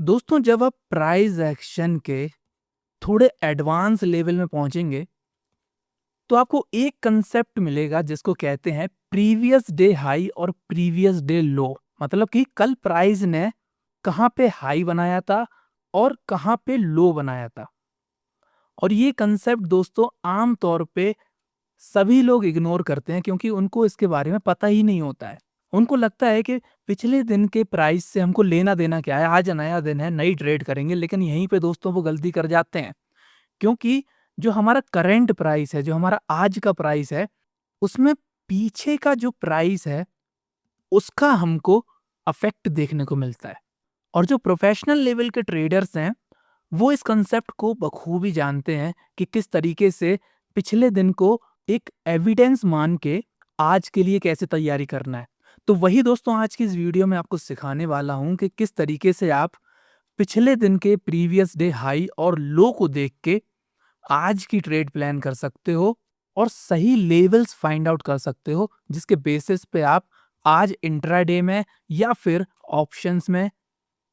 दोस्तों जब आप प्राइस एक्शन के थोड़े एडवांस लेवल में पहुंचेंगे तो आपको एक कंसेप्ट मिलेगा जिसको कहते हैं प्रीवियस डे हाई और प्रीवियस डे लो। मतलब कि कल प्राइस ने कहाँ पे हाई बनाया था और कहाँ पे लो बनाया था। और ये कंसेप्ट दोस्तों आम तौर पे सभी लोग इग्नोर करते हैं क्योंकि उनको इसके बारे में पता ही नहीं होता है। उनको लगता है कि पिछले दिन के प्राइस से हमको लेना देना क्या है, आज नया दिन है, नई ट्रेड करेंगे। लेकिन यहीं पे दोस्तों वो गलती कर जाते हैं क्योंकि जो हमारा करंट प्राइस है, जो हमारा आज का प्राइस है, उसमें पीछे का जो प्राइस है, उसका हमको अफेक्ट देखने को मिलता है। और जो प्रोफेशनल लेवल के ट्रेडर्स हैं, वो इस कंसेप्ट को बखूबी जानते हैं कि किस तरीके से पिछले दिन को एक एविडेंस मान के आज के लिए कैसे तैयारी करना है। तो वही दोस्तों आज की इस वीडियो में आपको सिखाने वाला हूं कि किस तरीके से आप पिछले दिन के प्रीवियस डे हाई और लो को देख के आज की ट्रेड प्लान कर सकते हो और सही लेवल्स फाइंड आउट कर सकते हो जिसके बेसिस पे आप आज इंट्राडे में या फिर ऑप्शंस में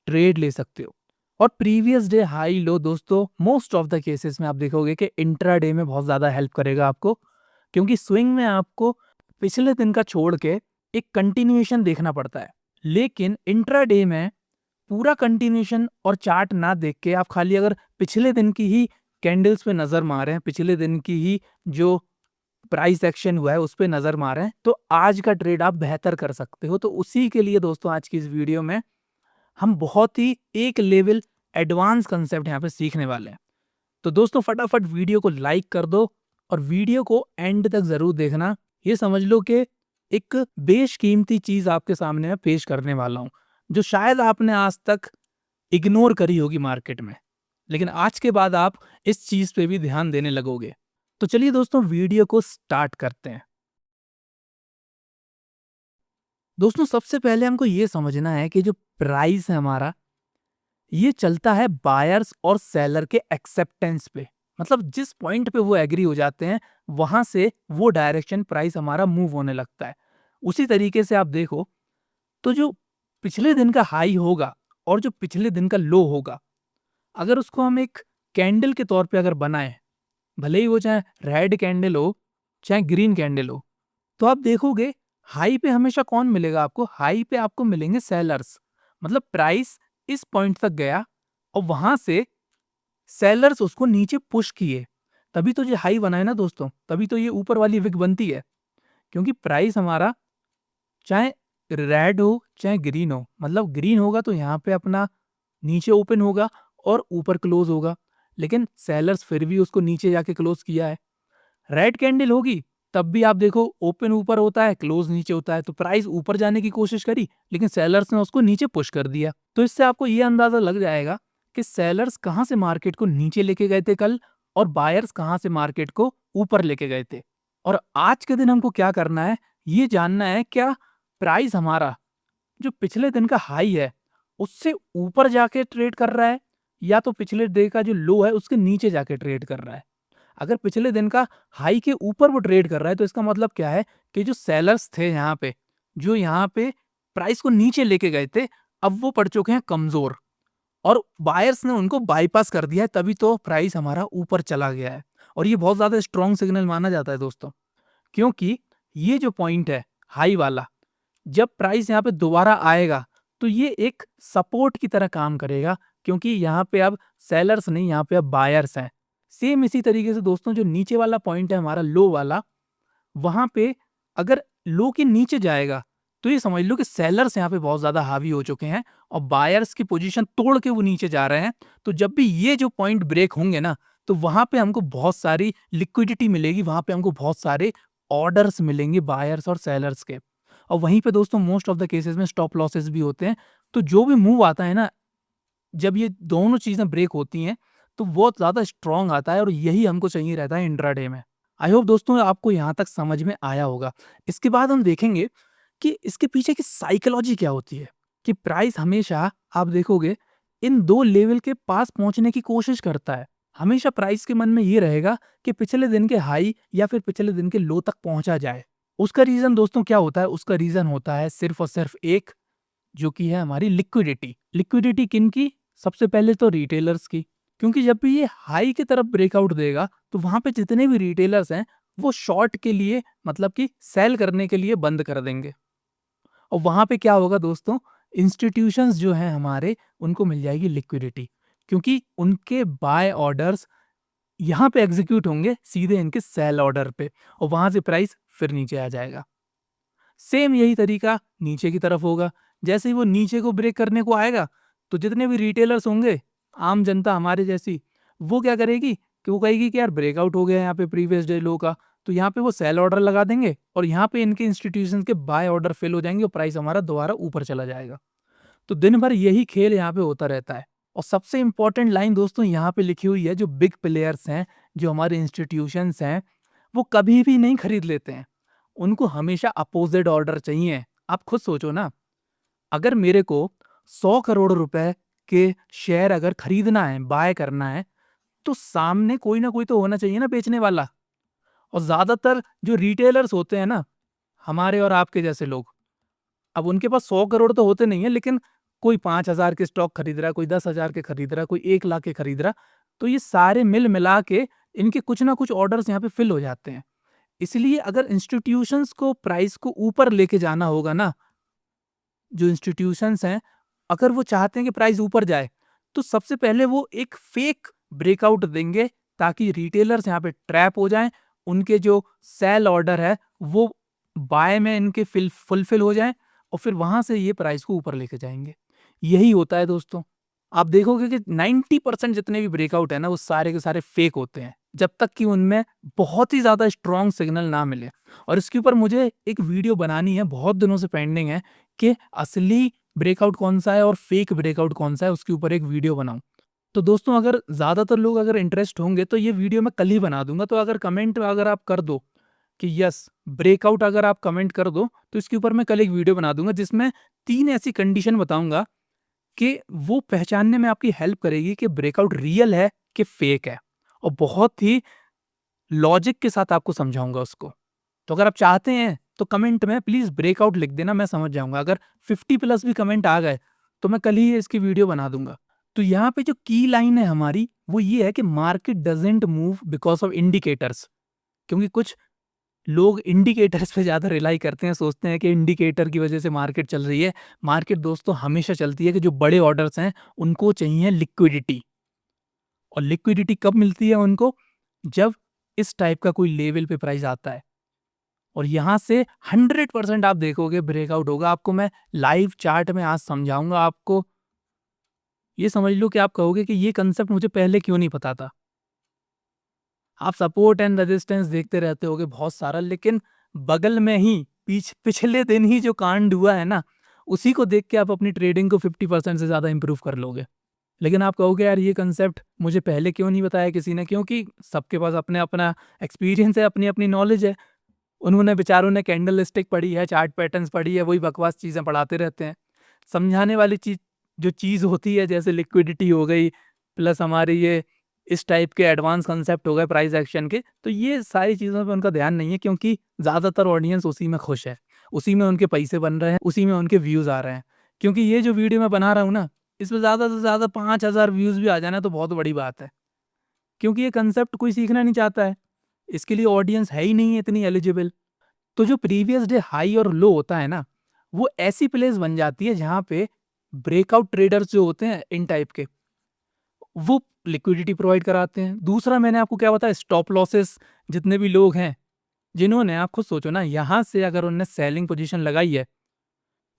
ट्रेड ले सकते हो। और प्रीवियस डे हाई लो दोस्तों मोस्ट ऑफ द केसेस में आप देखोगे कि इंट्राडे में बहुत ज्यादा हेल्प करेगा आपको, क्योंकि स्विंग में आपको पिछले दिन का छोड़ के एक कंटिन्यूएशन देखना पड़ता है। लेकिन इंट्राडे में पूरा कंटिन्यूएशन और चार्ट ना देख के आप खाली अगर पिछले दिन की ही कैंडल्स पे नजर मारें, पिछले दिन की ही जो प्राइस एक्शन हुआ है उस पे नजर मारें, तो आज का ट्रेड आप बेहतर कर सकते हो। तो उसी के लिए दोस्तों आज की इस वीडियो में हम बहुत ही एक लेवल एडवांस कंसेप्ट यहाँ पे सीखने वाले हैं। तो दोस्तों फटाफट वीडियो को लाइक कर दो और वीडियो को एंड तक जरूर देखना। ये समझ लो कि एक बेशकीमती चीज आपके सामने मैं पेश करने वाला हूँ जो शायद आपने आज तक इग्नोर करी होगी मार्केट में, लेकिन आज के बाद आप इस चीज पे भी ध्यान देने लगोगे। तो चलिए दोस्तों वीडियो को स्टार्ट करते हैं। दोस्तों सबसे पहले हमको ये समझना है कि जो प्राइस है हमारा, ये चलता है बायर्स और सेलर के एक्सेप्टेंस पे। मतलब जिस पॉइंट पे वो एग्री हो जाते हैं वहां से वो डायरेक्शन प्राइस हमारा मूव होने लगता है। उसी तरीके से आप देखो तो जो पिछले दिन का हाई होगा और जो पिछले दिन का लो होगा, अगर उसको हम एक कैंडल के तौर पे अगर बनाएं, भले ही वो चाहे रेड कैंडल हो चाहे ग्रीन कैंडल हो, तो आप देखोगे हाई पे हमेशा कौन मिलेगा आपको? हाई पे आपको मिलेंगे सेलर्स। मतलब प्राइस इस पॉइंट तक गया और वहां से सेलर्स उसको नीचे पुश किए, तभी तो ये हाई बना है ना दोस्तों, तभी तो ये ऊपर वाली विक बनती है। क्योंकि प्राइस हमारा चाहे रेड हो चाहे ग्रीन हो, मतलब ग्रीन होगा तो यहाँ पे अपना नीचे ओपन होगा और ऊपर क्लोज होगा, लेकिन सेलर्स फिर भी उसको नीचे जाके क्लोज किया है। रेड कैंडल होगी तब भी आप देखो ओपन ऊपर होता है, क्लोज नीचे होता है, तो प्राइस ऊपर जाने की कोशिश करी लेकिन सेलर्स ने उसको नीचे पुश कर दिया। तो इससे आपको ये अंदाजा लग जाएगा कि सेलर्स कहाँ से मार्केट को नीचे लेके गए थे कल और बायर्स कहाँ से मार्केट को ऊपर लेके गए थे। और आज के दिन हमको क्या करना है, ये जानना है क्या प्राइस हमारा जो पिछले दिन का हाई है उससे ऊपर जाके ट्रेड कर रहा है या तो पिछले डे का जो लो है उसके नीचे जाके ट्रेड कर रहा है। अगर पिछले दिन का हाई के ऊपर वो ट्रेड कर रहा है तो इसका मतलब क्या है कि जो सेलर्स थे यहाँ पे, जो यहाँ पे प्राइस को नीचे लेके गए थे, अब वो पड़ चुके हैं कमजोर और बायर्स ने उनको बाईपास कर दिया है, तभी तो प्राइस हमारा ऊपर चला गया है। और ये बहुत ज्यादा स्ट्रॉन्ग सिग्नल माना जाता है दोस्तों, क्योंकि ये जो पॉइंट है हाई वाला, जब प्राइस यहाँ पे दोबारा आएगा तो ये एक सपोर्ट की तरह काम करेगा, क्योंकि यहाँ पे अब सेलर्स नहीं, यहाँ पे अब बायर्स हैं। सेम इसी तरीके से दोस्तों जो नीचे वाला पॉइंट है हमारा लो वाला, वहां पे अगर लो के नीचे जाएगा तो ये समझ लो कि सेलर्स यहाँ पे बहुत ज्यादा हावी हो चुके हैं और बायर्स की पोजीशन तोड़ के वो नीचे जा रहे हैं। तो जब भी ये जो पॉइंट ब्रेक होंगे ना, तो वहां पे हमको बहुत सारी लिक्विडिटी मिलेगी, वहां पे हमको बहुत सारे ऑर्डर्स मिलेंगे बायर्स और सेलर्स के। और वहीं पे दोस्तों मोस्ट ऑफ द केसेस में स्टॉप लॉसेस भी होते हैं। तो जो भी मूव आता है ना, जब ये दोनों चीजें ब्रेक होती हैं तो बहुत ज्यादा स्ट्रांग आता है और यही हमको चाहिए रहता है इंट्राडे में। आई होप दोस्तों आपको यहाँ तक समझ में आया होगा। इसके बाद हम देखेंगे कि इसके पीछे की साइकोलॉजी क्या होती है, कि प्राइस हमेशा आप देखोगे इन दो लेवल के पास पहुंचने की कोशिश करता है। हमेशा प्राइस के मन में ये रहेगा कि पिछले दिन के हाई या फिर पिछले दिन के लो तक पहुंचा जाए। उसका रीजन दोस्तों क्या होता है? उसका रीजन होता है सिर्फ और सिर्फ एक, जो कि है हमारी लिक्विडिटी। लिक्विडिटी किन की? सबसे पहले तो रिटेलर्स की, क्योंकि जब भी ये हाई की तरफ ब्रेकआउट देगा तो वहाँ पे जितने भी रिटेलर्स हैं वो शॉर्ट के लिए मतलब कि सेल करने के लिए बंद कर देंगे। और वहाँ पे क्या होगा दोस्तों, इंस्टीट्यूशंस जो हैं हमारे उनको मिल जाएगी लिक्विडिटी, क्योंकि उनके बाय ऑर्डर्स यहाँ पे एग्जीक्यूट होंगे सीधे इनके सेल ऑर्डर पे, और वहाँ से प्राइस फिर नीचे आ जाएगा। सेम यही तरीका नीचे की तरफ होगा। जैसे ही वो नीचे को ब्रेक करने को आएगा तो जितने भी रिटेलर्स होंगे, आम जनता हमारे जैसी, वो क्या करेगी कि वो कहेगी कि यार ब्रेकआउट हो गया यहाँ पे प्रीवियस डे लो का, तो यहाँ पे वो सेल ऑर्डर लगा देंगे और यहाँ पे इनके इंस्टीट्यूशन के बाय ऑर्डर फिल हो जाएंगे और प्राइस हमारा दोबारा ऊपर चला जाएगा। तो दिन भर यही खेल यहाँ पे होता रहता है। और सबसे इंपॉर्टेंट लाइन दोस्तों यहाँ पे लिखी हुई है, जो बिग प्लेयर्स हैं, जो हमारे इंस्टीट्यूशंस हैं, वो कभी भी नहीं खरीद लेते हैं। उनको हमेशा अपोजिट ऑर्डर चाहिए। आप खुद सोचो ना, अगर मेरे को 100 करोड़ रुपए के शेयर अगर खरीदना है, बाय करना है, तो सामने कोई ना कोई तो होना चाहिए ना बेचने वाला। और ज्यादातर जो रिटेलर्स होते हैं ना, हमारे और आपके जैसे लोग, अब उनके पास 100 करोड़ तो होते नहीं है, लेकिन कोई 5,000 के स्टॉक खरीद रहा है, कोई 10,000 के खरीद रहा है, कोई 1 लाख के खरीद रहा, तो ये सारे मिल मिला के इनके कुछ ना कुछ ऑर्डर्स यहाँ पे फिल हो जाते हैं। इसलिए अगर इंस्टीट्यूशंस को प्राइस को ऊपर लेके जाना होगा ना, जो इंस्टीट्यूशंस हैं, अगर वो चाहते हैं कि प्राइस ऊपर जाए, तो सबसे पहले वो एक फेक ब्रेकआउट देंगे ताकि रिटेलर्स यहाँ पे ट्रैप हो जाएं, उनके जो सेल ऑर्डर है वो बाय में इनके फुलफिल हो जाएं और फिर वहां से ये प्राइस को ऊपर लेके जाएंगे। यही होता है दोस्तों। आप देखोगे कि 90% जितने भी ब्रेकआउट है ना, वो सारे के सारे फेक होते हैं, जब तक कि उनमें बहुत ही ज्यादा स्ट्रॉन्ग सिग्नल ना मिले। और इसके ऊपर मुझे एक वीडियो बनानी है, बहुत दिनों से पेंडिंग है, कि असली ब्रेकआउट कौन सा है और फेक ब्रेकआउट कौन सा है, उसके ऊपर एक वीडियो बनाऊं। तो दोस्तों अगर ज़्यादातर लोग अगर इंटरेस्ट होंगे तो ये वीडियो मैं कल ही बना दूंगा। तो अगर कमेंट अगर आप कर दो कि यस ब्रेकआउट, अगर आप कमेंट कर दो तो इसके ऊपर मैं कल एक वीडियो बना दूंगा जिसमें 3 ऐसी कंडीशन बताऊंगा कि वो पहचानने में आपकी हेल्प करेगी कि ब्रेकआउट रियल है कि फेक है, और बहुत ही लॉजिक के साथ आपको समझाऊंगा उसको। तो अगर आप चाहते हैं तो कमेंट में प्लीज ब्रेकआउट लिख देना, मैं समझ जाऊंगा। अगर 50 प्लस भी कमेंट आ गए तो मैं कल ही इसकी वीडियो बना दूंगा। तो यहाँ पे जो की लाइन है हमारी वो ये है कि market doesn't move because of indicators. क्योंकि कुछ लोग इंडिकेटर्स पे ज्यादा रिलाई करते हैं, सोचते हैं कि इंडिकेटर की वजह से मार्केट चल रही है। मार्केट दोस्तों हमेशा चलती है कि जो बड़े ऑर्डर्स हैं उनको चाहिए लिक्विडिटी, और लिक्विडिटी कब मिलती है उनको, जब इस टाइप का कोई लेवल पे प्राइस आता है। और यहाँ से 100% आप देखोगे ब्रेकआउट होगा। आपको मैं लाइव चार्ट में आज समझाऊंगा। आपको ये समझ लो कि आप कहोगे कि ये कंसेप्ट मुझे पहले क्यों नहीं पता था। आप सपोर्ट एंड रेजिस्टेंस देखते रहते होगे बहुत सारा, लेकिन बगल में ही पिछले दिन ही जो कांड हुआ है ना, उसी को देख के आप अपनी ट्रेडिंग को 50% से ज्यादा इंप्रूव कर लोगे। लेकिन आप कहोगे यार ये कंसेप्ट मुझे पहले क्यों नहीं बताया किसी ने, क्योंकि सबके पास अपने अपना एक्सपीरियंस है, अपनी अपनी नॉलेज है। उन्होंने बेचारों ने कैंडल स्टिक पढ़ी है, चार्ट पैटर्न्स पढ़ी है, वही बकवास चीज़ें पढ़ाते रहते हैं। समझाने वाली चीज़ जो चीज़ होती है, जैसे लिक्विडिटी हो गई, प्लस हमारी ये इस टाइप के एडवांस कंसेप्ट हो गए प्राइस एक्शन के, तो ये सारी चीज़ों पे उनका ध्यान नहीं है, क्योंकि ज़्यादातर ऑडियंस उसी में खुश है, उसी में उनके पैसे बन रहे हैं, उसी में उनके व्यूज़ आ रहे हैं। क्योंकि ये जो वीडियो मैं बना रहा हूँ ना, इसमें ज़्यादा से ज़्यादा 5,000 व्यूज़ भी आ जाना तो बहुत बड़ी बात है, क्योंकि ये कंसेप्ट कोई सीखना नहीं चाहता है, इसके लिए ऑडियंस है ही नहीं है इतनी एलिजिबल। तो जो प्रीवियस डे हाई और लो होता है ना, वो ऐसी प्लेस बन जाती है जहां पे ब्रेकआउट ट्रेडर्स जो होते हैं इन टाइप के, वो लिक्विडिटी प्रोवाइड कराते हैं। दूसरा मैंने आपको क्या बताया, स्टॉप लॉसेस। जितने भी लोग हैं जिन्होंने, आप खुद सोचो ना, यहां से अगर उन्होंने सेलिंग पोजीशन लगाई है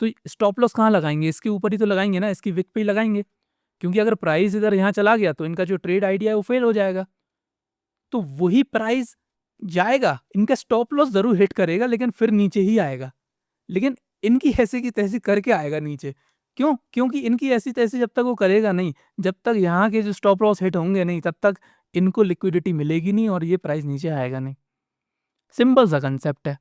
तो स्टॉप लॉस कहाँ लगाएंगे, इसके ऊपर ही तो लगाएंगे ना, इसकी विक पे ही लगाएंगे। क्योंकि अगर प्राइस इधर यहाँ चला गया तो इनका जो ट्रेड आइडिया है वो फेल हो जाएगा। तो वही प्राइस जाएगा, इनका स्टॉप लॉस जरूर हिट करेगा लेकिन फिर नीचे ही आएगा। लेकिन इनकी ऐसी की तैसी करके आएगा नीचे। क्यों? क्योंकि इनकी ऐसी तैसी जब तक वो करेगा नहीं, जब तक यहाँ के जो स्टॉप लॉस हिट होंगे नहीं, तब तक इनको लिक्विडिटी मिलेगी नहीं और ये प्राइस नीचे आएगा नहीं। सिंपल सा कंसेप्ट है।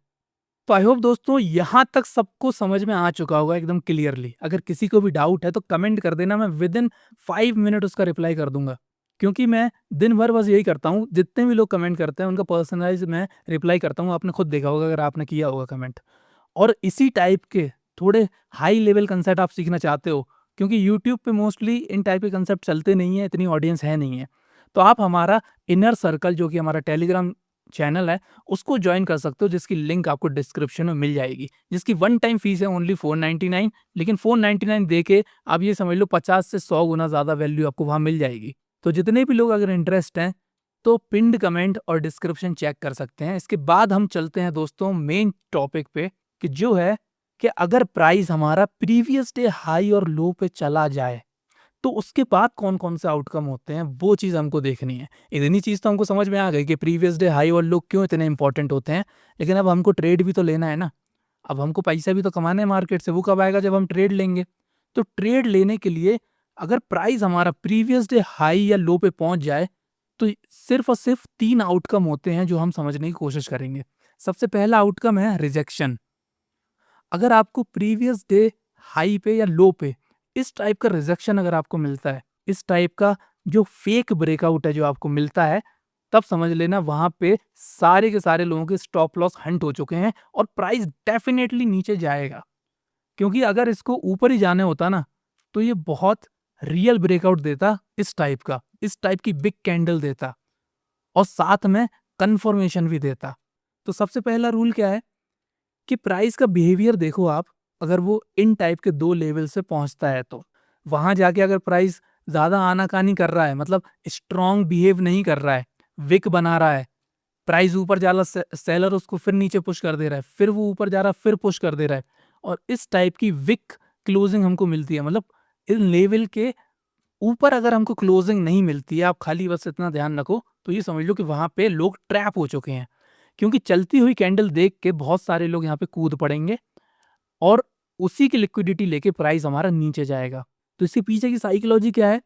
तो आई होप दोस्तों यहाँ तक सबको समझ में आ चुका होगा एकदम क्लियरली। अगर किसी को भी डाउट है तो कमेंट कर देना, मैं विद इन 5 मिनट उसका रिप्लाई कर दूंगा। क्योंकि मैं दिन भर बस यही करता हूँ, जितने भी लोग कमेंट करते हैं उनका पर्सनलाइज मैं रिप्लाई करता हूँ। आपने खुद देखा होगा अगर आपने किया होगा कमेंट। और इसी टाइप के थोड़े हाई लेवल कंसेप्ट आप सीखना चाहते हो क्योंकि यूट्यूब पे मोस्टली इन टाइप के कंसेप्ट चलते नहीं है, इतनी ऑडियंस है नहीं है। तो आप हमारा इनर सर्कल जो कि हमारा टेलीग्राम चैनल है, उसको जॉइन कर सकते हो, जिसकी लिंक आपको डिस्क्रिप्शन में मिल जाएगी। जिसकी वन टाइम फीस है ओनली 499, लेकिन 499 दे के आप ये समझ लो 50 से 100 गुना ज़्यादा वैल्यू आपको वहाँ मिल जाएगी। तो जितने भी लोग अगर इंटरेस्ट हैं, तो पिन्ड कमेंट और डिस्क्रिप्शन चेक कर सकते हैं। इसके बाद हम चलते हैं दोस्तों मेन टॉपिक पे, कि जो है कि अगर प्राइस हमारा प्रीवियस डे हाई और लो पे चला जाए, तो उसके बाद कौन-कौन से आउटकम होते हैं, वो चीज़ हमको देखनी है। इतनी चीज़ तो हमको समझ में आ गई कि प्रीवियस डे हाई और लो क्यों इतने इंपॉर्टेंट होते हैं, लेकिन अब हमको ट्रेड भी तो लेना है ना। अब हमको पैसा भी तो कमाना है मार्केट से, वो कब आएगा? जब हम ट्रेड लेंगे। तो ट्रेड लेने के लिए अगर प्राइस हमारा प्रीवियस डे हाई या लो पे पहुँच जाए, तो सिर्फ़ और सिर्फ़ 3 आउटकम होते हैं जो हम समझने की कोशिश करेंगे। सबसे पहला आउटकम है रिजेक्शन। अगर आपको प्रीवियस डे हाई पे या लो पे इस टाइप का रिजेक्शन अगर आपको मिलता है, इस टाइप का जो फेक ब्रेकआउट है जो आपको मिलता है, तब समझ लेना वहाँ पे सारे के सारे लोगों के स्टॉप लॉस हंट हो चुके हैं और प्राइस डेफ़िनेटली नीचे जाएगा। क्योंकि अगर इसको ऊपर ही जाने होता ना, तो ये बहुत रियल ब्रेकआउट देता इस टाइप का, इस टाइप की बिग कैंडल देता और साथ में कन्फर्मेशन भी देता। तो सबसे पहला रूल क्या है कि प्राइस का बिहेवियर देखो आप, अगर वो इन टाइप के 2 लेवल से पहुँचता है तो। वहाँ जाके अगर प्राइस ज़्यादा आनाकानी कर रहा है, मतलब स्ट्रॉन्ग बिहेव नहीं कर रहा है, विक बना रहा है, प्राइस ऊपर जा रहा सेलर उसको फिर नीचे पुश कर दे रहा है, फिर वो ऊपर जा रहा है, फिर पुश कर दे रहा है और इस टाइप की विक क्लोजिंग हमको मिलती है। मतलब इन लेवल के ऊपर अगर हमको क्लोजिंग नहीं मिलती है, आप खाली बस इतना ध्यान रखो, तो ये समझ लो कि वहाँ पे लोग ट्रैप हो चुके हैं। क्योंकि चलती हुई कैंडल देख के बहुत सारे लोग यहाँ पे कूद पड़ेंगे और उसी की लिक्विडिटी लेके प्राइस हमारा नीचे जाएगा। तो इसके पीछे की साइकोलॉजी क्या है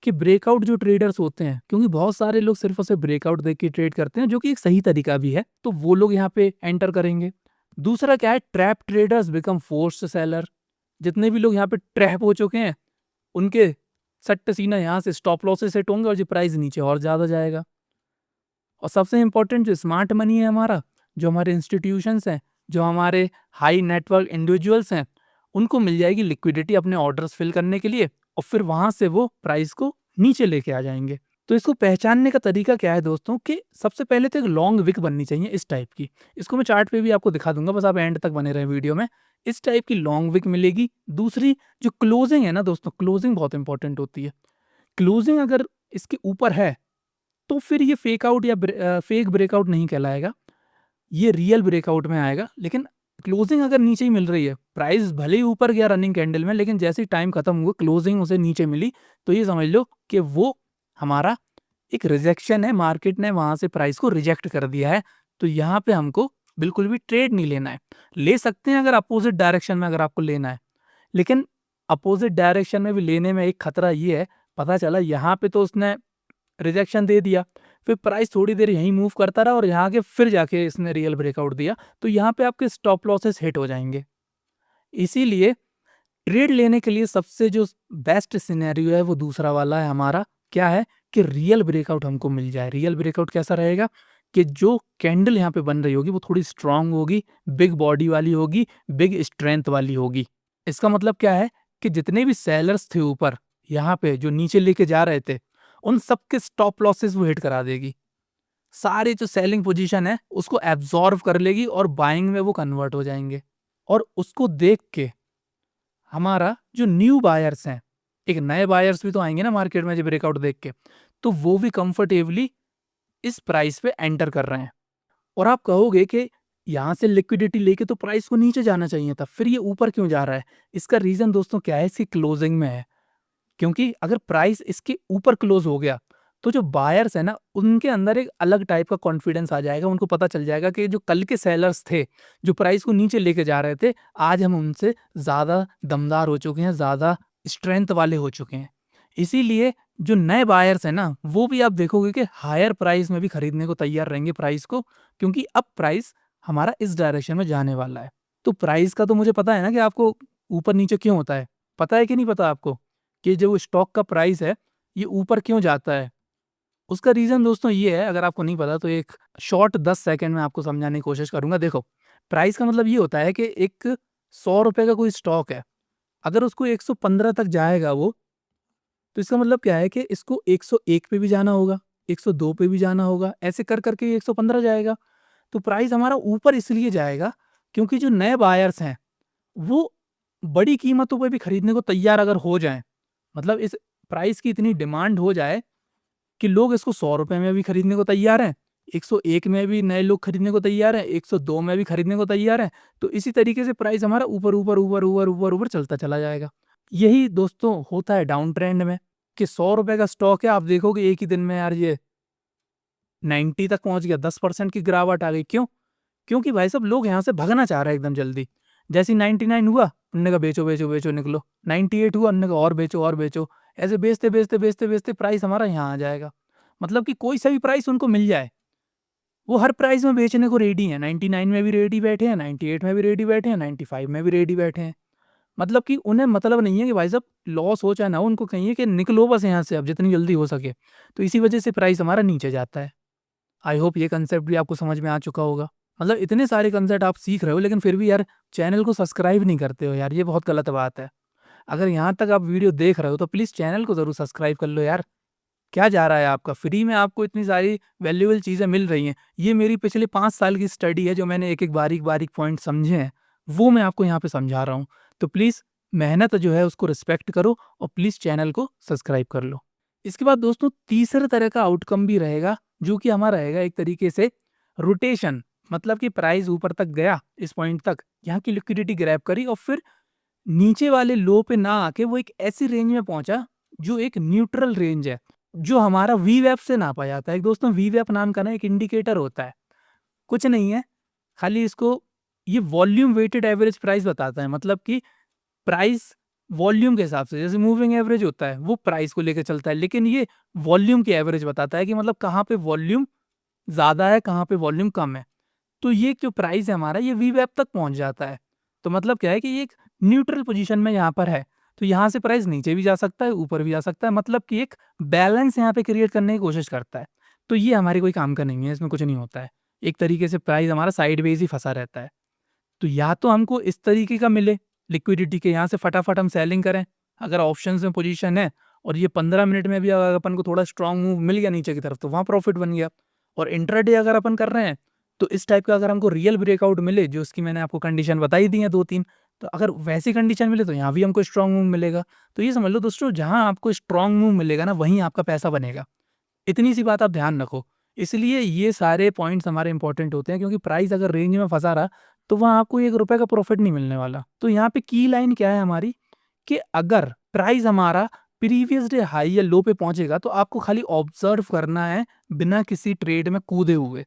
कि ब्रेकआउट जो ट्रेडर्स होते हैं, क्योंकि बहुत सारे लोग सिर्फ और सिर्फ ब्रेकआउट देख के ट्रेड करते हैं, जो कि एक सही तरीका भी है, तो वो लोग यहाँ पे एंटर करेंगे। दूसरा क्या है, trap traders become forced seller. जितने भी लोग यहाँ पे ट्रैप हो चुके हैं, उनके सट्टे सीना यहाँ से स्टॉप लॉसेस सेट होंगे और जो प्राइस नीचे और ज़्यादा जाएगा। और सबसे इम्पोर्टेंट जो स्मार्ट मनी है हमारा, जो हमारे इंस्टीट्यूशंस हैं, जो हमारे हाई नेटवर्क इंडिविजुअल्स हैं, उनको मिल जाएगी लिक्विडिटी अपने ऑर्डर्स फिल करने के लिए और फिर वहाँ से वो प्राइस को नीचे लेके आ जाएँगे। तो इसको पहचानने का तरीका क्या है दोस्तों, कि सबसे पहले तो एक लॉन्ग विक बननी चाहिए इस टाइप की। इसको मैं चार्ट पे भी आपको दिखा दूँगा, बस आप एंड तक बने रहें वीडियो में। इस टाइप की लॉन्ग विक मिलेगी। दूसरी जो क्लोजिंग है ना दोस्तों, क्लोजिंग बहुत इंपॉर्टेंट होती है। क्लोजिंग अगर इसके ऊपर है, तो फिर ये फेक आउट या फेक ब्रेकआउट नहीं कहलाएगा, ये रियल ब्रेकआउट में आएगा। लेकिन क्लोजिंग अगर नीचे ही मिल रही है, प्राइस भले ही ऊपर गया रनिंग कैंडल में, लेकिन जैसे ही टाइम खत्म हुआ क्लोजिंग उसे नीचे मिली, तो ये समझ लो कि वो हमारा एक रिजेक्शन है, मार्केट ने वहाँ से प्राइस को रिजेक्ट कर दिया है। तो यहाँ पे हमको बिल्कुल भी ट्रेड नहीं लेना है। ले सकते हैं अगर अपोज़िट डायरेक्शन में अगर आपको लेना है, लेकिन अपोज़िट डायरेक्शन में भी लेने में एक खतरा ये है, पता चला यहाँ पे तो उसने रिजेक्शन दे दिया, फिर प्राइस थोड़ी देर यहीं मूव करता रहा और यहाँ आके फिर जाके इसने रियल ब्रेकआउट दिया, तो यहाँ पे आपके स्टॉप लॉसेस हिट हो जाएँगे। इसीलिए ट्रेड लेने के लिए सबसे जो बेस्ट सिनेरियो है वो दूसरा वाला है हमारा, क्या है कि रियल ब्रेकआउट हमको मिल जाए। रियल ब्रेकआउट कैसा रहेगा कि जो कैंडल यहाँ पे बन रही होगी वो थोड़ी स्ट्रॉन्ग होगी, बिग बॉडी वाली होगी, बिग स्ट्रेंथ वाली होगी। इसका मतलब क्या है कि जितने भी सेलर्स थे ऊपर, यहाँ पे जो नीचे लेके जा रहे थे, उन सबके स्टॉप लॉसेस वो हिट करा देगी। सारे जो सेलिंग पोजीशन है उसको एब्जॉर्ब कर लेगी और बाइंग में वो कन्वर्ट हो जाएँगे। और उसको देख के हमारा जो न्यू बायर्स हैं, एक नए बायर्स भी तो आएँगे ना मार्केट में, जो ब्रेकआउट देख के, तो वो भी कंफर्टेबली इस प्राइस पे एंटर कर रहे हैं। और आप कहोगे कि यहाँ से लिक्विडिटी लेके तो प्राइस को नीचे जाना चाहिए था, फिर ये ऊपर क्यों जा रहा है? इसका रीज़न दोस्तों क्या है, इसकी क्लोजिंग में है। क्योंकि अगर प्राइस इसके ऊपर क्लोज हो गया, तो जो बायर्स है ना, उनके अंदर एक अलग टाइप का कॉन्फिडेंस आ जाएगा। उनको पता चल जाएगा कि जो कल के सेलर्स थे, जो प्राइस को नीचे लेके जा रहे थे, आज हम उनसे ज़्यादा दमदार हो चुके हैं, ज़्यादा स्ट्रेंथ वाले हो चुके हैं। इसीलिए जो नए बायर्स हैं ना, वो भी आप देखोगे कि हायर प्राइस में भी खरीदने को तैयार रहेंगे प्राइस को, क्योंकि अब प्राइस हमारा इस डायरेक्शन में जाने वाला है। तो प्राइस का तो मुझे पता है ना कि आपको ऊपर-नीचे क्यों होता है। पता है कि नहीं पता आपको? कि जो स्टॉक का प्राइस है, ये ऊपर क्यों जाता है? उसका रीज़न दोस्तों ये है, अगर आपको नहीं पता तो एक शॉर्ट 10 सेकंड में आपको समझाने की कोशिश करूँगा। देखो, प्राइस का मतलब ये होता है कि एक ₹100 का कोई स्टॉक है, अगर उसको 115 तक जाएगा वो, तो इसका मतलब क्या है कि इसको 101 पे भी जाना होगा, 102 पे भी जाना होगा, ऐसे कर करके ये 115 जाएगा। तो प्राइस हमारा ऊपर इसलिए जाएगा क्योंकि जो नए बायर्स हैं वो बड़ी कीमतों पे भी खरीदने को तैयार अगर हो जाएं, मतलब इस प्राइस की इतनी डिमांड हो जाए कि लोग इसको 100 रुपए में भी खरीदने को तैयार हैं, 101 में भी नए लोग खरीदने को तैयार हैं, 102 में भी खरीदने को तैयार हैं। तो इसी तरीके से प्राइस हमारा ऊपर ऊपर ऊपर ऊपर ऊपर ऊपर चलता चला जाएगा। यही दोस्तों होता है डाउन ट्रेंड में कि 100 रुपए का स्टॉक है, आप देखोगे एक ही दिन में यार ये 90 तक पहुंच गया, 10% की गिरावट आ गई। क्यों? क्योंकि भाई साहब लोग यहाँ से भगना चाह रहे हैं एकदम जल्दी। जैसे ही 99 हुआ, उन्होंने कहा बेचो बेचो बेचो निकलो, 98 हुआ, उन्होंने कहा और बेचो, ऐसे बेचते बेचते बेचते बेचते प्राइस हमारा यहाँ आ जाएगा। मतलब कि कोई सा भी प्राइस उनको मिल जाए, वो हर प्राइस में बेचने को रेडी है। 99 में भी रेडी बैठे हैं, 98 में भी रेडी बैठे हैं, 95 में भी रेडी बैठे हैं। मतलब कि उन्हें मतलब नहीं है कि भाई साहब लॉस हो चाहे ना हो, उनको कहिए कि निकलो बस यहाँ से अब जितनी जल्दी हो सके। तो इसी वजह से प्राइस हमारा नीचे जाता है। आई होप ये कंसेप्ट भी आपको समझ में आ चुका होगा। मतलब इतने सारे कंसेप्ट आप सीख रहे हो लेकिन फिर भी यार चैनल को सब्सक्राइब नहीं करते हो यार, ये बहुत गलत बात है। अगर यहाँ तक आप वीडियो देख रहे हो तो प्लीज़ चैनल को ज़रूर सब्सक्राइब कर लो यार। क्या जा रहा है आपका? फ्री में आपको इतनी सारी वैल्यूएबल चीज़ें मिल रही हैं। ये मेरी पिछले 5 साल की स्टडी है, जो मैंने एक-एक बारीक-बारीक पॉइंट समझे हैं, वो मैं आपको यहाँ पे समझा रहा हूँ। तो प्लीज़ मेहनत जो है उसको रिस्पेक्ट करो और प्लीज़ चैनल को सब्सक्राइब कर लो। इसके बाद दोस्तों तीसरे तरह का आउटकम भी रहेगा, जो कि हमारा रहेगा एक तरीके से रोटेशन। मतलब कि प्राइस ऊपर तक गया इस पॉइंट तक, यहाँ की लिक्विडिटी ग्रैब करी और फिर नीचे वाले लो पे ना आके वो एक ऐसी रेंज में पहुंचा जो एक न्यूट्रल रेंज है, जो हमारा वीवैप से नापा जाता है। एक दोस्तों वीवैप नाम का ना एक इंडिकेटर होता है, कुछ नहीं है, खाली इसको ये वॉल्यूम वेटेड एवरेज प्राइस बताता है। मतलब कि प्राइस वॉल्यूम के हिसाब से, जैसे मूविंग एवरेज होता है वो प्राइस को लेकर चलता है, लेकिन ये वॉल्यूम की एवरेज बताता है कि मतलब कहाँ पे वॉल्यूम ज़्यादा है, कहाँ पे वॉल्यूम कम है। तो ये जो प्राइस है हमारा, ये वीवैप तक पहुँच जाता है। तो मतलब क्या है कि ये एक न्यूट्रल पोज़ीशन में यहाँ पर है। तो यहाँ से प्राइस नीचे भी जा सकता है, ऊपर भी जा सकता है, मतलब कि एक बैलेंस यहाँ पे क्रिएट करने की कोशिश करता है। तो ये हमारे कोई काम का नहीं है, इसमें कुछ नहीं होता है। एक तरीके से प्राइस हमारा साइडवेज़ ही फँसा रहता है। तो या तो हमको इस तरीके का मिले लिक्विडिटी के, यहाँ से फटाफट हम सेलिंग करें, अगर ऑप्शंस में पोजीशन है और ये 15 मिनट में भी अगर अपन को थोड़ा स्ट्रांग मूव मिल गया नीचे की तरफ, तो वहाँ प्रॉफिट बन गया। और इंट्राडे अगर अपन कर रहे हैं तो इस टाइप का अगर हमको रियल ब्रेकआउट मिले, जो उसकी मैंने आपको कंडीशन बताई दी है 2-3, तो अगर वैसी कंडीशन मिले तो यहाँ भी हमको स्ट्रांग मूव मिलेगा। तो ये समझ लो दोस्तों, जहाँ आपको स्ट्रांग मूव मिलेगा ना, वहीं आपका पैसा बनेगा। इतनी सी बात आप ध्यान रखो। इसलिए ये सारे पॉइंट्स हमारे इंपॉर्टेंट होते हैं, क्योंकि प्राइस अगर रेंज में फंसा रहा तो वहाँ आपको ₹1 का प्रॉफिट नहीं मिलने वाला। तो यहाँ पे की लाइन क्या है हमारी, कि अगर प्राइस हमारा प्रीवियस डे हाई या लो पे पहुंचेगा तो आपको खाली ऑब्जर्व करना है, बिना किसी ट्रेड में कूदे हुए।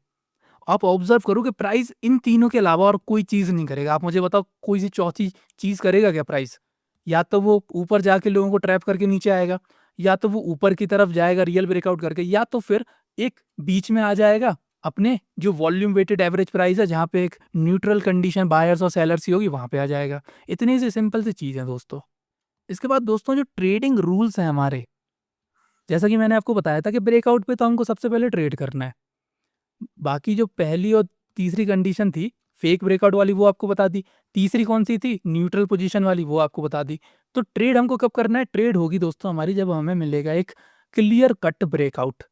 आप ऑब्जर्व करो कि प्राइस इन तीनों के अलावा और कोई चीज़ नहीं करेगा। आप मुझे बताओ कोई सी चौथी चीज़ करेगा क्या प्राइस? या तो वो ऊपर जाके लोगों को ट्रैप करके नीचे आएगा, या तो वो ऊपर की तरफ जाएगा रियल ब्रेकआउट करके, या तो फिर एक बीच में आ जाएगा अपने जो वॉल्यूम वेटेड एवरेज प्राइस है, जहाँ पे एक न्यूट्रल कंडीशन बायर्स और सेलर्स की होगी, वहाँ पे आ जाएगा। इतनी सी सिंपल सी चीज़ है दोस्तों। इसके बाद दोस्तों जो ट्रेडिंग रूल्स हैं हमारे, जैसा कि मैंने आपको बताया था कि ब्रेकआउट पे तो हमको सबसे पहले ट्रेड करना है। बाकी जो पहली और तीसरी कंडीशन थी, फेक ब्रेकआउट वाली, वो आपको बता दी। तीसरी कौन-सी थी? न्यूट्रल पोजीशन वाली, वो आपको बता दी। तो ट्रेड हमको कब करना है? ट्रेड होगी दोस्तों हमारी जब हमें मिलेगा एक क्लियर कट ब्रेकआउट।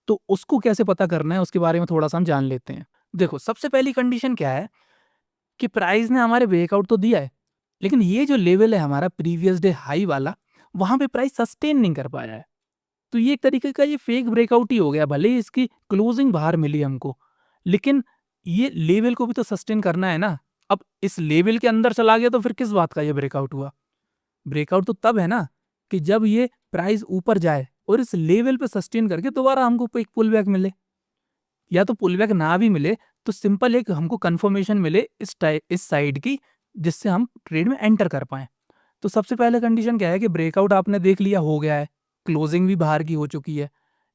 तो उसको कैसे पता करना है, उसके बारे में थोड़ा-सा हम जान लेते हैं। देखो, सबसे पहली कंडीशन क्या है कि प्राइस ने हमारे ब्रेकआउट तो दिया है, लेकिन ये जो लेवल है हमारा प्रीवियस डे हाई वाला, वहाँ पे प्राइस सस्टेन नहीं कर पाया है। तो ये एक तरीके का ये फेक ब्रेकआउट ही हो गया। भले ही इसकी क्लोजिंग बाहर मिली हमको, लेकिन ये लेवल को भी तो सस्टेन करना है ना। अब इस लेवल के अंदर चला गया तो फिर किस बात का ये ब्रेकआउट हुआ? ब्रेकआउट तो तब है ना कि जब ये प्राइस ऊपर जाए और इस लेवल पे सस्टेन करके दोबारा हमको एक पुल बैक मिले, या तो पुल बैक ना भी मिले तो सिंपल एक हमको कंफर्मेशन मिले इस साइड की, जिससे हम ट्रेड में एंटर कर पाएँ। तो सबसे पहले कंडीशन क्या है कि ब्रेकआउट आपने देख लिया, हो गया है, क्लोजिंग भी बाहर की हो चुकी है,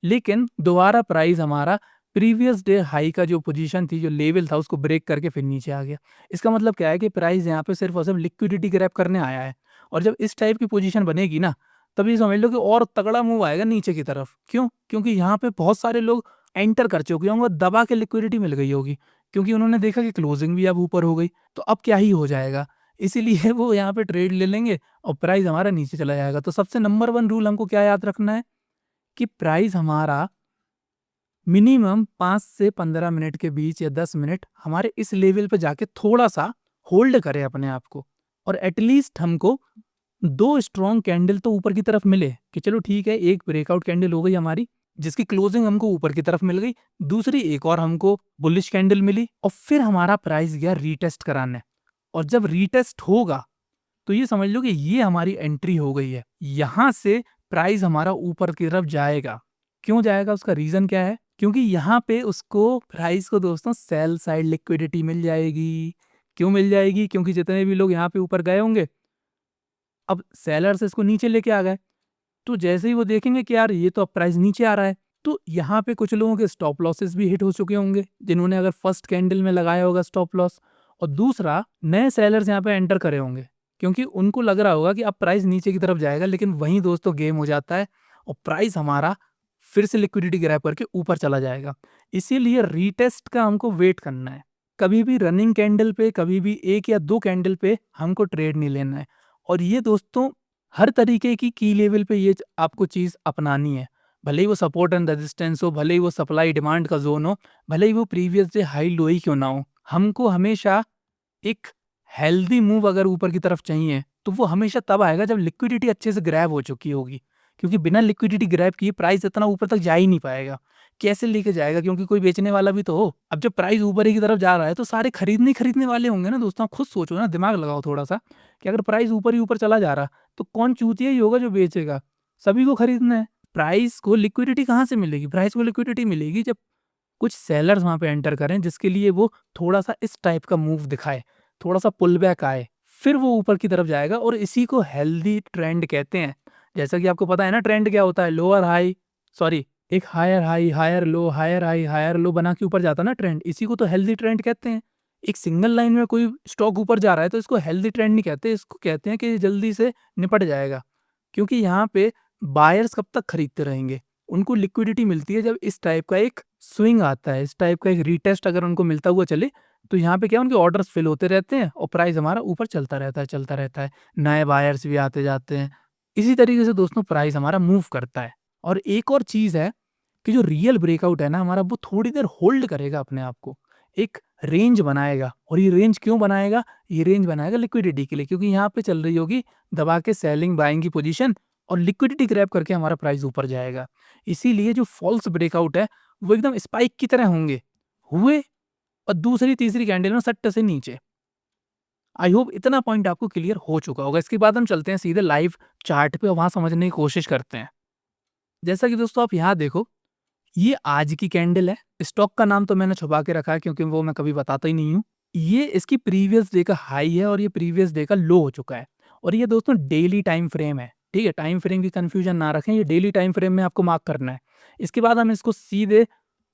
लेकिन दोबारा प्राइस हमारा प्रीवियस डे हाई का जो पोजीशन थी, जो लेवल था, उसको ब्रेक करके फिर नीचे आ गया। इसका मतलब क्या है कि प्राइस यहाँ पे सिर्फ और सिर्फ लिक्विडिटी ग्रैब करने आया है, और जब इस टाइप की पोजीशन बनेगी ना, तभी समझ लो कि और तगड़ा मूव आएगा नीचे की तरफ। क्यों? क्योंकि यहाँ पे बहुत सारे लोग एंटर कर चुके होंगे, दबा के लिक्विडिटी मिल गई होगी, क्योंकि उन्होंने देखा कि क्लोजिंग भी अब ऊपर हो गई, तो अब क्या ही हो जाएगा, इसीलिए वो यहाँ पे ट्रेड ले लेंगे और प्राइस हमारा नीचे चला जाएगा। तो सबसे नंबर 1 रूल हमको क्या याद रखना है कि प्राइस हमारा मिनिमम 5 से 15 मिनट के बीच या 10 मिनट हमारे इस लेवल पे जाके थोड़ा-सा होल्ड करे अपने आप को, और एटलीस्ट हमको 2 स्ट्रॉन्ग कैंडल तो ऊपर की तरफ मिले कि चलो ठीक है, एक ब्रेकआउट कैंडल हो गई हमारी जिसकी क्लोजिंग हमको ऊपर की तरफ मिल गई, दूसरी एक और हमको बुलिश कैंडल मिली, और फिर हमारा प्राइस गया रीटेस्ट कराने। और जब रीटेस्ट होगा तो ये समझ लो कि ये हमारी एंट्री हो गई है। यहाँ से प्राइस हमारा ऊपर की तरफ जाएगा। क्यों जाएगा, उसका रीजन क्या है? क्योंकि यहाँ पे उसको प्राइस को दोस्तों सेल साइड लिक्विडिटी मिल जाएगी। क्यों मिल जाएगी? क्योंकि जितने भी लोग यहाँ पे ऊपर गए होंगे, अब सेलर्स इसको नीचे लेके आ गए, तो जैसे ही वो देखेंगे कि यार ये तो अब प्राइस नीचे आ रहा है, तो यहाँ पे कुछ लोगों के स्टॉप लॉसेस भी हिट हो चुके होंगे, जिन्होंने अगर फर्स्ट कैंडल में लगाया होगा स्टॉप लॉस, और दूसरा नए सेलर्स यहाँ पे एंटर करे होंगे क्योंकि उनको लग रहा होगा कि अब प्राइस नीचे की तरफ जाएगा, लेकिन वहीं दोस्तों गेम हो जाता है और प्राइस हमारा फिर से लिक्विडिटी ग्रैब करके ऊपर चला जाएगा। इसीलिए रीटेस्ट का हमको वेट करना है। कभी भी रनिंग कैंडल पे, कभी भी 1 या 2 कैंडल पे हमको ट्रेड नहीं लेना है। और ये दोस्तों हर तरीके की लेवल पे ये आपको चीज़ अपनानी है। भले ही वो सपोर्ट एंड रेजिस्टेंस हो, भले ही वो सप्लाई डिमांड का ज़ोन हो, भले ही वो प्रीवियस डे हाई लो ही क्यों ना हो। हमको हमेशा एक हेल्दी मूव अगर ऊपर की तरफ चाहिए, तो वो हमेशा तब आएगा जब लिक्विडिटी अच्छे से ग्रैब हो चुकी होगी। क्योंकि बिना लिक्विडिटी ग्रैब किए प्राइस इतना ऊपर तक जा ही नहीं पाएगा। कैसे लेके जाएगा? क्योंकि कोई बेचने वाला भी तो हो। अब जब प्राइस ऊपर ही की तरफ जा रहा है तो सारे खरीदने वाले होंगे ना दोस्तों। आप खुद सोचो ना, दिमाग लगाओ थोड़ा-सा कि अगर प्राइस ऊपर ही ऊपर चला जा रहा, तो कौन चूतिया ही होगा जो बेचेगा? सभी को खरीदना है। प्राइस को लिक्विडिटी कहाँ से मिलेगी? प्राइस को लिक्विडिटी मिलेगी जब कुछ सेलर्स वहाँ पे एंटर करें, जिसके लिए वो थोड़ा-सा इस टाइप का मूव दिखाए, थोड़ा-सा पुल बैक आए, फिर वो ऊपर की तरफ जाएगा, और इसी को हेल्दी ट्रेंड कहते हैं। जैसा कि आपको पता है ना ट्रेंड क्या होता है? लोअर हाई, सॉरी, एक higher high, higher low, higher high, higher low बना के ऊपर जाता है ना ट्रेंड, इसी को तो हेल्दी ट्रेंड कहते हैं। एक सिंगल लाइन में कोई स्टॉक ऊपर जा रहा है तो इसको हेल्दी ट्रेंड नहीं कहते, इसको कहते हैं कि ये जल्दी से निपट जाएगा। क्योंकि यहाँ पे बायर्स कब तक खरीदते रहेंगे? उनको लिक्विडिटी मिलती है जब इस टाइप का एक स्विंग आता है, इस टाइप का एक रीटेस्ट अगर उनको मिलता हुआ चले, तो यहाँ पे क्या उनके ऑर्डर्स फिल होते रहते हैं और प्राइस हमारा ऊपर चलता रहता है, चलता रहता है। नए बायर्स भी आते जाते हैं। इसी तरीके से दोस्तों प्राइस हमारा मूव करता है। और एक और चीज़ है कि जो रियल ब्रेकआउट है ना हमारा, वो थोड़ी देर होल्ड करेगा अपने आप को, एक रेंज बनाएगा। और ये रेंज क्यों बनाएगा? ये रेंज बनाएगा लिक्विडिटी के लिए, क्योंकि यहाँ पे चल रही होगी दबा के सेलिंग बाइंग की पोजीशन, और लिक्विडिटी ग्रैब करके हमारा प्राइस ऊपर जाएगा। इसीलिए जो फॉल्स ब्रेकआउट है वो एकदम स्पाइक की तरह होंगे, हुए और दूसरी तीसरी कैंडल में सट्ट से नीचे। आई होप इतना पॉइंट आपको क्लियर हो चुका होगा। इसके बाद हम चलते हैं सीधे लाइव चार्ट पे और वहां समझने की कोशिश करते हैं। जैसा कि दोस्तों आप यहाँ देखो, ये आज की कैंडल है। स्टॉक का नाम तो मैंने छुपा के रखा है क्योंकि वो मैं कभी बताता ही नहीं हूँ। ये इसकी प्रीवियस डे का हाई है और ये प्रीवियस डे का लो हो चुका है। और ये दोस्तों डेली टाइम फ्रेम है, ठीक है? टाइम फ्रेम की कंफ्यूजन ना रखें, ये डेली टाइम फ्रेम में आपको मार्क करना है। इसके बाद हम इसको सीधे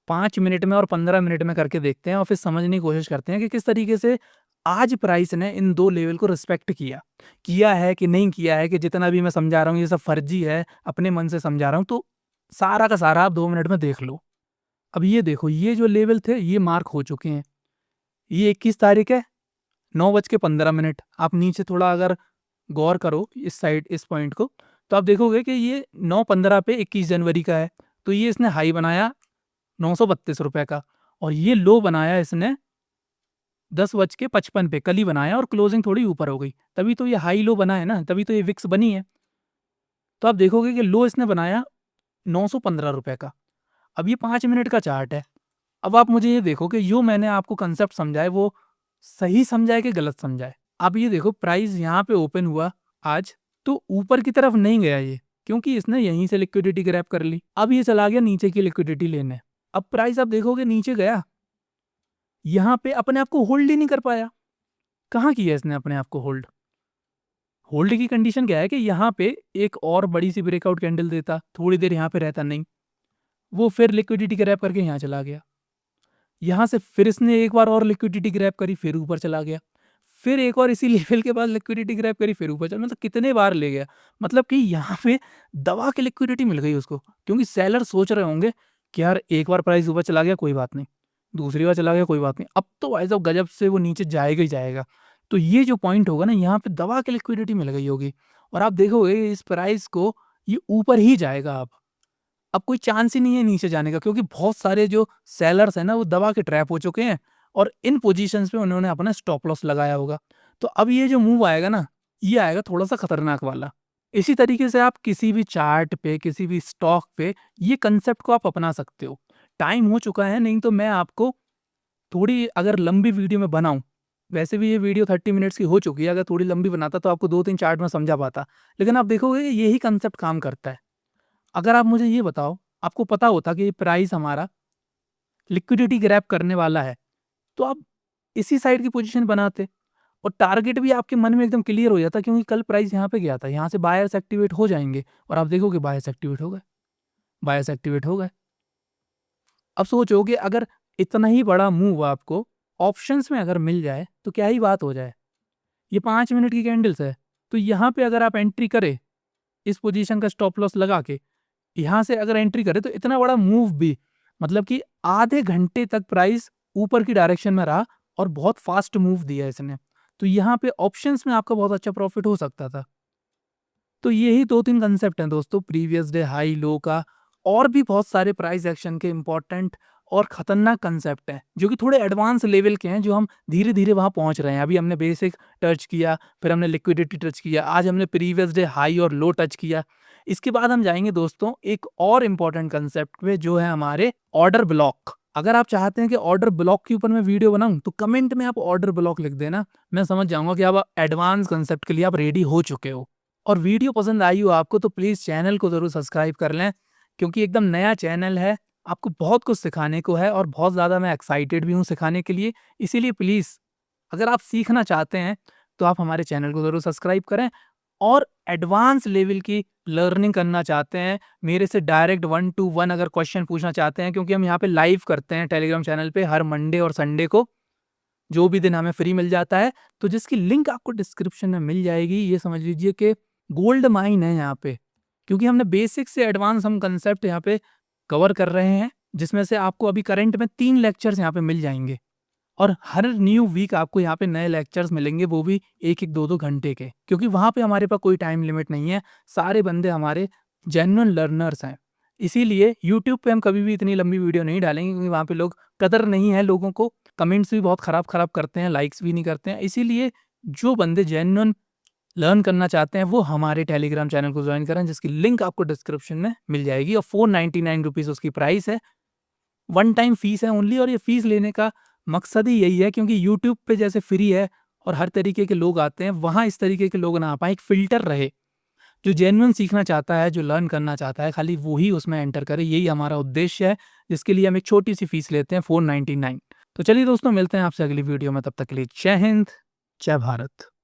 5 मिनट में और 15 मिनट में करके देखते हैं और फिर समझने की कोशिश करते हैं कि किस तरीके से आज प्राइस ने इन 2 लेवल को रिस्पेक्ट किया है कि नहीं किया है, कि जितना भी मैं समझा रहा हूँ ये सब फर्जी है, अपने मन से समझा रहा हूँ। तो सारा का सारा आप 2 मिनट में देख लो। अब ये देखो, ये जो लेवल थे ये मार्क हो चुके हैं। ये 21 तारीख है, 9:15। आप नीचे थोड़ा अगर गौर करो इस साइड, इस पॉइंट को, तो आप देखोगे कि ये 9:15 पे 21 जनवरी का है। तो ये इसने हाई बनाया ₹932 का, और ये लो बनाया इसने 10:55 पे, कल ही बनाया, और क्लोजिंग थोड़ी ऊपर हो गई। तभी तो ये हाई लो बना है ना, तभी तो ये विक्स बनी है। तो आप देखोगे कि लो इसने बनाया ₹915 का। अब ये 5 मिनट का चार्ट है। अब आप मुझे ये देखो कि जो मैंने आपको कांसेप्ट समझा है वो सही समझा है कि गलत समझा है। आप ये देखो, प्राइस यहाँ पे ओपन हुआ आज, तो ऊपर की तरफ नहीं गया ये, क्योंकि इसने यहीं से लिक्विडिटी ग्रैब कर ली। अब ये चला गया नीचे की लिक्विडिटी लेने। अब प्राइस आप देखोगे नीचे गया, यहाँ पे अपने आप को होल्ड ही नहीं कर पाया। कहाँ किया इसने अपने आप को होल्ड? होल्ड की कंडीशन क्या है कि यहाँ पे एक और बड़ी सी ब्रेकआउट कैंडल देता, थोड़ी देर यहाँ पे रहता, नहीं, वो फिर लिक्विडिटी ग्रैब करके यहाँ चला गया। यहाँ से फिर इसने एक बार और लिक्विडिटी ग्रैब करी, फिर ऊपर चला गया। फिर एक और इसी लेवल के बाद लिक्विडिटी ग्रैब करी, फिर ऊपर चला, मतलब कितने बार ले गया। मतलब कि यहाँ पे दबा के लिक्विडिटी मिल गई उसको, क्योंकि सेलर सोच रहे होंगे कि यार एक बार प्राइस ऊपर चला गया कोई बात नहीं, दूसरी बार चला गया कोई बात नहीं, अब तो भाई साहब गजब से वो नीचे जाएगा ही जाएगा। तो ये जो पॉइंट होगा ना, यहाँ पे दबा के लिक्विडिटी मिल गई होगी और आप देखोगे इस प्राइस को ये ऊपर ही जाएगा अब कोई चांस ही नहीं है नीचे जाने का, क्योंकि बहुत सारे जो सेलर्स हैं ना वो दबा के ट्रैप हो चुके हैं और इन पोजीशंस पे उन्होंने अपना स्टॉप लॉस लगाया होगा। तो अब ये जो मूव आएगा ना, ये आएगा थोड़ा-सा खतरनाक वाला। इसी तरीके से आप किसी भी चार्ट पे, किसी भी स्टॉक पे ये कांसेप्ट को आप अपना सकते हो। टाइम हो चुका है, नहीं तो मैं आपको थोड़ी अगर लंबी वीडियो में बनाऊँ, वैसे भी ये वीडियो 30 मिनट्स की हो चुकी है, अगर थोड़ी लंबी बनाता तो आपको 2-3 चार्ट में समझा पाता। लेकिन आप देखोगे यही कांसेप्ट काम करता है। अगर आप मुझे ये बताओ, आपको पता होता कि ये प्राइस हमारा लिक्विडिटी ग्रैब करने वाला है, तो आप इसी साइड की पोजीशन बनाते और टारगेट भी आपके मन में एकदम क्लियर हो जाता, क्योंकि कल प्राइस यहाँ पे गया था, यहाँ से बायर्स एक्टिवेट हो जाएँगे और आप देखोगे बायर्स एक्टिवेट हो गए, बायर्स एक्टिवेट हो गए। अब सोचो कि अगर इतना ही बड़ा मूव आपको ऑप्शंस में अगर मिल जाए, तो क्या ही बात हो जाए। ये 5 मिनट की कैंडल्स है, तो यहाँ पे अगर आप एंट्री करें, इस पोजीशन का स्टॉप लॉस लगा के, यहाँ से अगर एंट्री करें तो इतना बड़ा मूव भी, मतलब कि आधे घंटे तक प्राइस ऊपर की डायरेक्शन में रहा और बहुत फास्ट मूव दिया इसने। तो यहाँ पे ऑप्शंस में आपका बहुत अच्छा प्रॉफिट हो सकता था। तो यही 2-3 कांसेप्ट हैं दोस्तों, प्रीवियस डे हाई लो का, और भी बहुत सारे प्राइस एक्शन के इम्पोर्टेंट और खतरनाक कांसेप्ट हैं, जो कि थोड़े एडवांस लेवल के हैं, जो हम धीरे-धीरे वहाँ पहुँच रहे हैं। अभी हमने बेसिक टच किया, फिर हमने लिक्विडिटी टच किया, आज हमने प्रीवियस डे हाई और लो टच किया। इसके बाद हम जाएँगे दोस्तों एक और इम्पोर्टेंट कांसेप्ट पे, जो है हमारे ऑर्डर ब्लॉक। अगर आप चाहते हैं कि ऑर्डर ब्लॉक के ऊपर मैं वीडियो बनाऊँ, तो कमेंट में आप ऑर्डर ब्लॉक लिख देना। मैं समझ जाऊँगा कि अब एडवांस कांसेप्ट के लिए आप रेडी हो चुके हो। और वीडियो पसंद आई हो आपको, तो प्लीज़ चैनल को ज़रूर सब्सक्राइब कर लें, क्योंकि एकदम नया चैनल है, आपको बहुत कुछ सिखाने को है और बहुत ज़्यादा मैं एक्साइटेड भी हूँ सिखाने के लिए। इसीलिए प्लीज़, अगर आप सीखना चाहते हैं, तो आप हमारे चैनल को ज़रूर सब्सक्राइब करें और एडवांस लेवल की लर्निंग करना चाहते हैं, मेरे से डायरेक्ट 1 टू 1 अगर क्वेश्चन पूछना चाहते हैं, क्योंकि हम यहाँ पे लाइव करते हैं टेलीग्राम चैनल पे हर मंडे और संडे को, जो भी दिन हमें फ्री मिल जाता है, तो जिसकी लिंक आपको डिस्क्रिप्शन में मिल जाएगी। ये समझ लीजिए कि गोल्ड माइन है यहाँ पे, क्योंकि हमने बेसिक से एडवांस हम कंसेप्ट यहाँ पे कवर कर रहे हैं, जिसमें से आपको अभी करंट में 3 लेक्चर्स यहाँ पे मिल जाएँगे और हर न्यू वीक आपको यहाँ पे नए लेक्चर्स मिलेंगे, वो भी 1-1 2-2 घंटे के, क्योंकि वहाँ पे हमारे पास कोई टाइम लिमिट नहीं है, सारे बंदे हमारे जेन्युइन लर्नर्स हैं। इसीलिए यूट्यूब पे हम कभी भी इतनी लंबी वीडियो नहीं डालेंगे, क्योंकि वहाँ पे लोग कदर नहीं है लोगों को, कमेंट्स भी बहुत खराब-खराब करते हैं, लाइक्स भी नहीं करते हैं। इसीलिए जो बंदे जेन्युइन लर्न करना चाहते हैं, वो हमारे टेलीग्राम चैनल को जॉइन करें, जिसकी लिंक आपको डिस्क्रिप्शन में मिल जाएगी और 499 रुपीज़ उसकी प्राइस है। वन टाइम फीस है ओनली, और ये फीस लेने का मकसद ही यही है, क्योंकि यूट्यूब पे जैसे फ्री है और हर तरीके के लोग आते हैं, वहाँ इस तरीके के लोग ना आ पाएँ, एक फ़िल्टर रहे। जो जेन्युइन सीखना चाहता है, जो लर्न करना चाहता है, खाली वो ही उसमें एंटर करे, यही हमारा उद्देश्य है, जिसके लिए हम एक छोटी-सी फीस लेते हैं 499। तो चलिए दोस्तों, मिलते हैं आपसे अगली वीडियो में, तब तक के लिए जय हिंद, जय भारत।